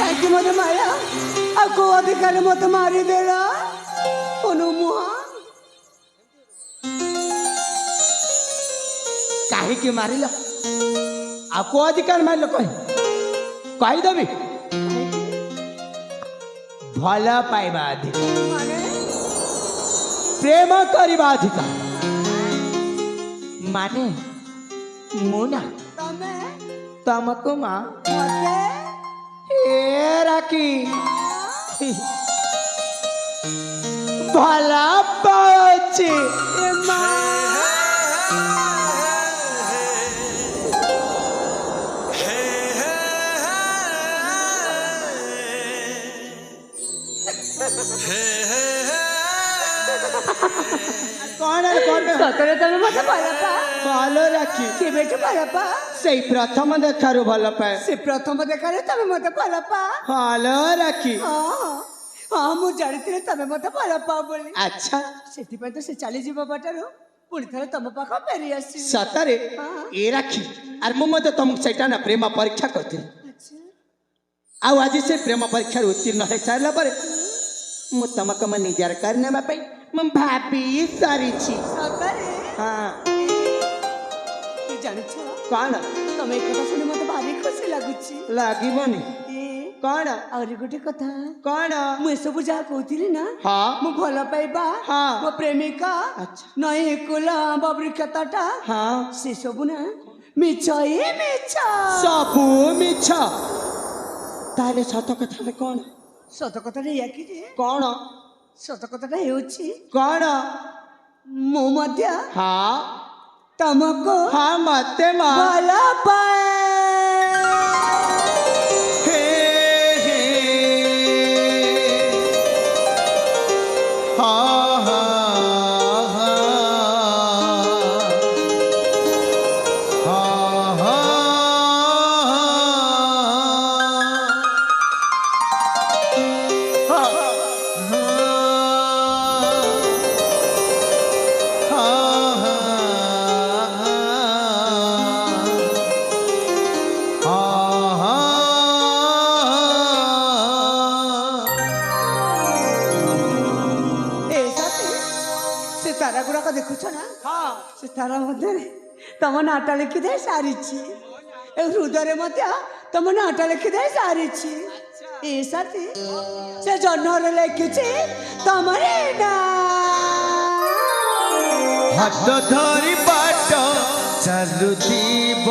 କାହିଁକି ମୋତେ ମାୟା ଆଉ କୋଉ ଅଧିକାର ମୋତେ ମାରିଦେଲା ଅନୁମୁହା କାହିଁକି ମାରିଲ ଆଉ କୋଉ ଅଧିକାର ମାରିଲ କହିଦେବି ଭଲ ପାଇବା ଅଧିକାର ମାନେ ପ୍ରେମ କରିବା ଅଧିକାର ମାନେ ମୁଁ ନା ତମେ ତମକୁ ମା ମୋତେ ଏ ରାଖି ଭଲ ପାଉଛି ଏ ମା କଣ ସତରେ ତମେ ମୋତେ ଭଲ ପା ଭଲ ରାଖି କେବେଠୁ ଭଲ ପା ସେଇ ପ୍ରଥମ ଦେଖାରୁ ଭଲ ପାଏ ସେ ପ୍ରଥମ ଦେଖାରେ ତମେ ମୋତେ ଭଲ ପା ଭଲ ରାଖି ହଁ ମୁଁ ଜାଣିଥିଲି ତମେ ମୋତେ ଭଲ ପାଅ ବୋଲି ଆଚ୍ଛା ସେଥିପାଇଁ ତ ସେ ଚାଲିଯିବ ବାଟରୁ ପୁଣି ଥରେ ତମ ପାଖ ଫେରି ଆସିବି ସତରେ ଏ ରାଖି ଆରେ ମୁଁ ମଧ୍ୟ ତମକୁ ସେଇଟା ନା ପ୍ରେମ ପରୀକ୍ଷା କରିଥିଲି ଆଉ ଆଜି ସେ ପ୍ରେମ ପରୀକ୍ଷାରୁ ଉତ୍ତୀର୍ଣ୍ଣ ହେଇସାରିଲା ପରେ ମୁଁ ତମକୁ ମୋ ନିଜର କରିନେବା ପାଇଁ ମୁଁ ଭାବି ସାରିଛି ସତରେ ହଁ ତୁ ଜାଣିଛ କଣ ତମେ ଏ କଥା ଶୁଣି ମୋତେ ଭାରି ଖୁସି ଲାଗୁଛି ଲାଗିବନି କଣ ଆହୁରି ଗୋଟେ କଥା କଣ ମୁଁ ଏସବୁ ଯାହା କହୁଥିଲି ନା ହଁ ମୁଁ ଭଲ ପାଇବା ହଁ ମୋ ପ୍ରେମିକା ଆଚ୍ଛା ନଈ କୂଳ ଆମ୍ବ ବୃକ୍ଷତଟା ହଁ ସେ ସବୁ ନା ମିଛ ହିଁ ମିଛ ସବୁ ମିଛ ତାହେଲେ ସତ କଥାଟା କଣ ସତ କଥାଟା ଏଇଆ କି ଯେ କଣ ସତ କଥାଟା ହେଉଛି କଣ ମୁଁ ମଧ୍ୟ ହଁ ତମକୁ ହଁ ମତେ ମା ଭଲ ପାଏ ହେ ହେ ହଁ ହଁ ସେ ତାରା ଗୁଡାକ ଦେଖୁଛ ନା ସେ ତାରା ମଧ୍ୟରେ ତମ ନାଁଟା ଲେଖିଦେଇ ସାରିଛି ଏ ହୃଦୟରେ ମଧ୍ୟ ତମ ନାଁଟା ଲେଖିଦେଇ ସାରିଛି ଏ ସାଥୀ ସେ ଜହ୍ନରେ ଲେଖିଛି ତମରି ନାଁ ହାତ ଧରି ବାଟ ଚାଲୁଥିବ